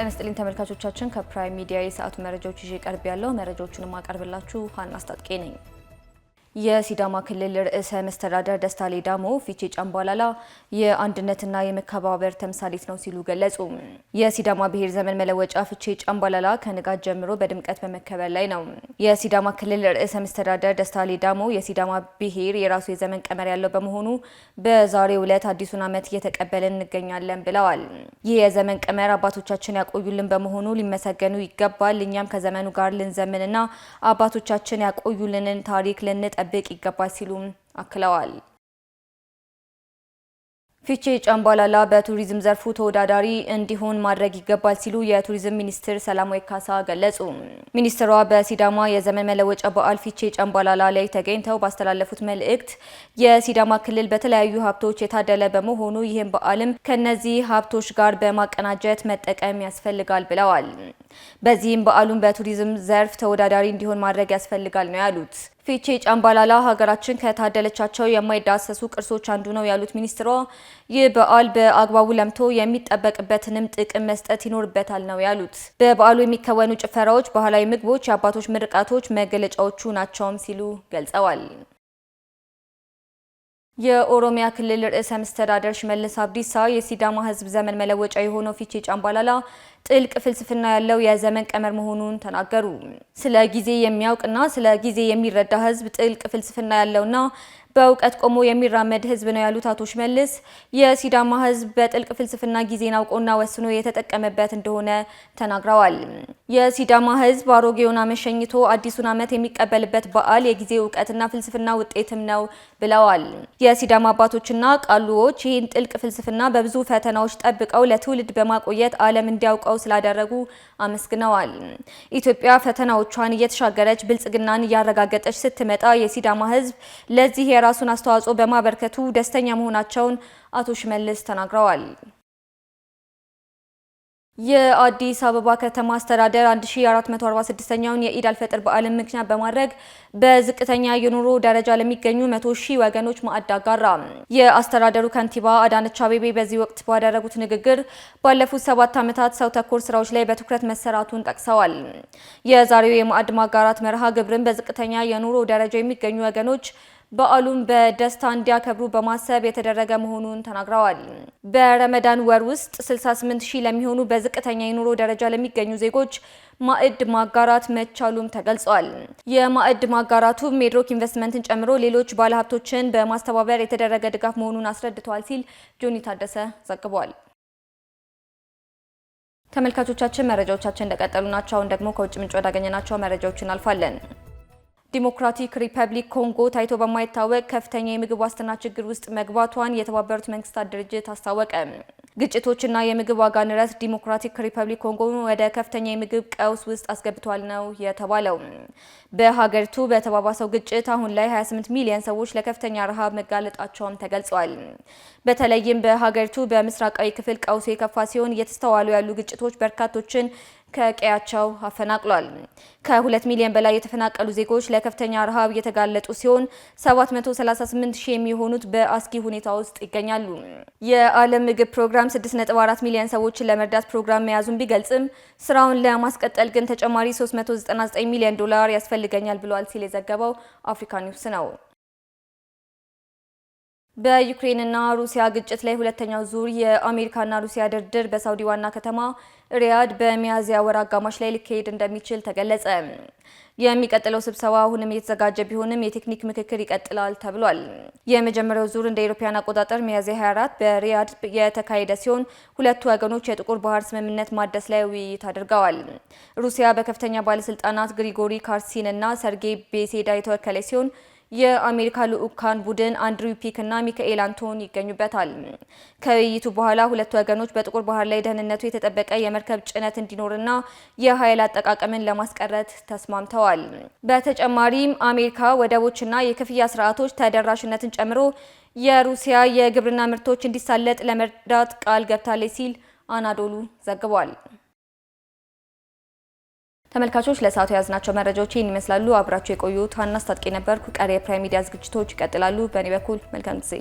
ጤና ይስጥልኝ ተመልካቾቻችን ከፕራይም ሚዲያ የሰዓቱ መረጃዎች ይዤ ቀርብ ያለው መረጃዎቹን ማቀርብላችሁ ሀና አስታጥቄ ነኝ። የሲዳማ ክልል ርዕሰ መስተዳደር ደስታ ሌዳሞ ፊቼ ጨምባላላ የአንድነትና የመከባበር ተምሳሌት ነው ሲሉ ገለጹ። የሲዳማ ብሔር ዘመን መለወጫ ፊቼ ጨምባላላ ከንጋት ጀምሮ በድምቀት በመከበር ላይ ነው። የሲዳማ ክልል ርዕሰ መስተዳደር ደስታ ሌዳሞ የሲዳማ ብሔር የራሱ የዘመን ቀመር ያለው በመሆኑ በዛሬው ዕለት አዲሱን ዓመት እየተቀበልን እንገኛለን ብለዋል። ይህ የዘመን ቀመር አባቶቻችን ያቆዩልን በመሆኑ ሊመሰገኑ ይገባል። እኛም ከዘመኑ ጋር ልንዘምንና አባቶቻችን ያቆዩልንን ታሪክ ልንጠብቅ ይገባል ሲሉም አክለዋል። ፊቼ ጨምባላላ በቱሪዝም ዘርፉ ተወዳዳሪ እንዲሆን ማድረግ ይገባል ሲሉ የቱሪዝም ሚኒስትር ሰላማዊ ካሳ ገለጹ። ሚኒስትሯ በሲዳማ የዘመን መለወጫ በዓል ፊቼ ጨምባላላ ላይ ተገኝተው ባስተላለፉት መልእክት የሲዳማ ክልል በተለያዩ ሀብቶች የታደለ በመሆኑ ይህም በዓልም ከነዚህ ሀብቶች ጋር በማቀናጀት መጠቀም ያስፈልጋል ብለዋል። በዚህም በዓሉን በቱሪዝም ዘርፍ ተወዳዳሪ እንዲሆን ማድረግ ያስፈልጋል ነው ያሉት። ፊቼ ጨምባላላ ሀገራችን ከታደለቻቸው የማይዳሰሱ ቅርሶች አንዱ ነው ያሉት ሚኒስትሯ ይህ በዓል በአግባቡ ለምቶ የሚጠበቅበትንም ጥቅም መስጠት ይኖርበታል ነው ያሉት። በበዓሉ የሚከወኑ ጭፈራዎች፣ ባህላዊ ምግቦች፣ የአባቶች ምርቃቶች መገለጫዎቹ ናቸውም ሲሉ ገልጸዋል። የኦሮሚያ ክልል ርዕሰ መስተዳደር ሽመልስ አብዲሳ የሲዳማ ሕዝብ ዘመን መለወጫ የሆነው ፊቼ ጨምባላላ ጥልቅ ፍልስፍና ያለው የዘመን ቀመር መሆኑን ተናገሩ። ስለ ጊዜ የሚያውቅና ስለ ጊዜ የሚረዳ ሕዝብ ጥልቅ ፍልስፍና ያለውና በእውቀት ቆሞ የሚራመድ ህዝብ ነው ያሉት አቶ ሽመልስ የሲዳማ ህዝብ በጥልቅ ፍልስፍና ጊዜን አውቆና ወስኖ የተጠቀመበት እንደሆነ ተናግረዋል። የሲዳማ ህዝብ አሮጌውን ዓመት ሸኝቶ አዲሱን ዓመት የሚቀበልበት በዓል የጊዜ እውቀትና ፍልስፍና ውጤትም ነው ብለዋል። የሲዳማ አባቶችና ቃሉዎች ይህን ጥልቅ ፍልስፍና በብዙ ፈተናዎች ጠብቀው ለትውልድ በማቆየት ዓለም እንዲያውቀው ስላደረጉ አመስግነዋል። ኢትዮጵያ ፈተናዎቿን እየተሻገረች ብልጽግናን እያረጋገጠች ስትመጣ የሲዳማ ህዝብ ለዚህ የራሱን አስተዋጽኦ በማበርከቱ ደስተኛ መሆናቸውን አቶ ሽመልስ ተናግረዋል። የአዲስ አበባ ከተማ አስተዳደር 1446ኛውን የኢድ አልፈጥር በዓልን ምክንያት በማድረግ በዝቅተኛ የኑሮ ደረጃ ለሚገኙ 100,000 ወገኖች ማዕድ አጋራ። የአስተዳደሩ ከንቲባ አዳነች አቤቤ በዚህ ወቅት ባደረጉት ንግግር ባለፉት 7 ዓመታት ሰው ተኮር ስራዎች ላይ በትኩረት መሰራቱን ጠቅሰዋል። የዛሬው የማዕድ ማጋራት መርሃ ግብርን በዝቅተኛ የኑሮ ደረጃ የሚገኙ ወገኖች በዓሉን በደስታ እንዲያከብሩ በማሰብ የተደረገ መሆኑን ተናግረዋል። በረመዳን ወር ውስጥ 68,000 ለሚሆኑ በዝቅተኛ የኑሮ ደረጃ ለሚገኙ ዜጎች ማዕድ ማጋራት መቻሉም ተገልጿል። የማዕድ ማጋራቱ ሜድሮክ ኢንቨስትመንትን ጨምሮ ሌሎች ባለሀብቶችን በማስተባበር የተደረገ ድጋፍ መሆኑን አስረድተዋል ሲል ጆኒ ታደሰ ዘግቧል። ተመልካቾቻችን መረጃዎቻችን እንደቀጠሉ ናቸው። አሁን ደግሞ ከውጭ ምንጭ ወዳገኘናቸው መረጃዎች እናልፋለን። ዲሞክራቲክ ሪፐብሊክ ኮንጎ ታይቶ በማይታወቅ ከፍተኛ የምግብ ዋስትና ችግር ውስጥ መግባቷን የተባበሩት መንግስታት ድርጅት አስታወቀ። ግጭቶችና የምግብ ዋጋ ንረት ዲሞክራቲክ ሪፐብሊክ ኮንጎ ወደ ከፍተኛ የምግብ ቀውስ ውስጥ አስገብቷል ነው የተባለው። በሀገሪቱ በተባባሰው ግጭት አሁን ላይ 28 ሚሊዮን ሰዎች ለከፍተኛ ረሃብ መጋለጣቸውም ተገልጿል። በተለይም በሀገሪቱ በምስራቃዊ ክፍል ቀውሱ የከፋ ሲሆን እየተስተዋሉ ያሉ ግጭቶች በርካቶችን ከቀያቸው አፈናቅሏል። ከ2 ሚሊዮን በላይ የተፈናቀሉ ዜጎች ለከፍተኛ ረሃብ እየተጋለጡ ሲሆን 738,000 የሚሆኑት በአስጊ ሁኔታ ውስጥ ይገኛሉ። የዓለም ምግብ ፕሮግራም 6.4 ሚሊዮን ሰዎችን ለመርዳት ፕሮግራም መያዙን ቢገልጽም ስራውን ለማስቀጠል ግን ተጨማሪ 399 ሚሊዮን ዶላር ያስፈልገኛል ብሏል ሲል የዘገበው አፍሪካ ኒውስ ነው። በዩክሬንና ሩሲያ ግጭት ላይ ሁለተኛው ዙር የአሜሪካና ሩሲያ ድርድር በሳውዲ ዋና ከተማ ሪያድ በሚያዝያ ወር አጋማሽ ላይ ሊካሄድ እንደሚችል ተገለጸ። የሚቀጥለው ስብሰባ አሁንም እየተዘጋጀ ቢሆንም የቴክኒክ ምክክር ይቀጥላል ተብሏል። የመጀመሪያው ዙር እንደ አውሮፓውያን አቆጣጠር ሚያዝያ 24 በሪያድ የተካሄደ ሲሆን ሁለቱ ወገኖች የጥቁር ባህር ስምምነት ማደስ ላይ ውይይት አድርገዋል። ሩሲያ በከፍተኛ ባለስልጣናት ግሪጎሪ ካርሲን እና ሰርጌይ ቤሴዳ የተወከለ ሲሆን የአሜሪካ ልዑካን ቡድን አንድሪው ፒክ እና ሚካኤል አንቶን ይገኙበታል። ከውይይቱ በኋላ ሁለቱ ወገኖች በጥቁር ባህር ላይ ደህንነቱ የተጠበቀ የመርከብ ጭነት እንዲኖርና የኃይል አጠቃቀምን ለማስቀረት ተስማምተዋል። በተጨማሪም አሜሪካ ወደቦችና የክፍያ ስርዓቶች ተደራሽነትን ጨምሮ የሩሲያ የግብርና ምርቶች እንዲሳለጥ ለመርዳት ቃል ገብታለች ሲል አናዶሉ ዘግቧል። ተመልካቾች ለሰዓቱ ያዝናቸው መረጃዎች ይህን ይመስላሉ። አብራችሁ የቆዩት ሀና አስታጥቄ ነበርኩ። ቀሪ የፕራይም ሚዲያ ዝግጅቶች ይቀጥላሉ። በእኔ በኩል መልካም ጊዜ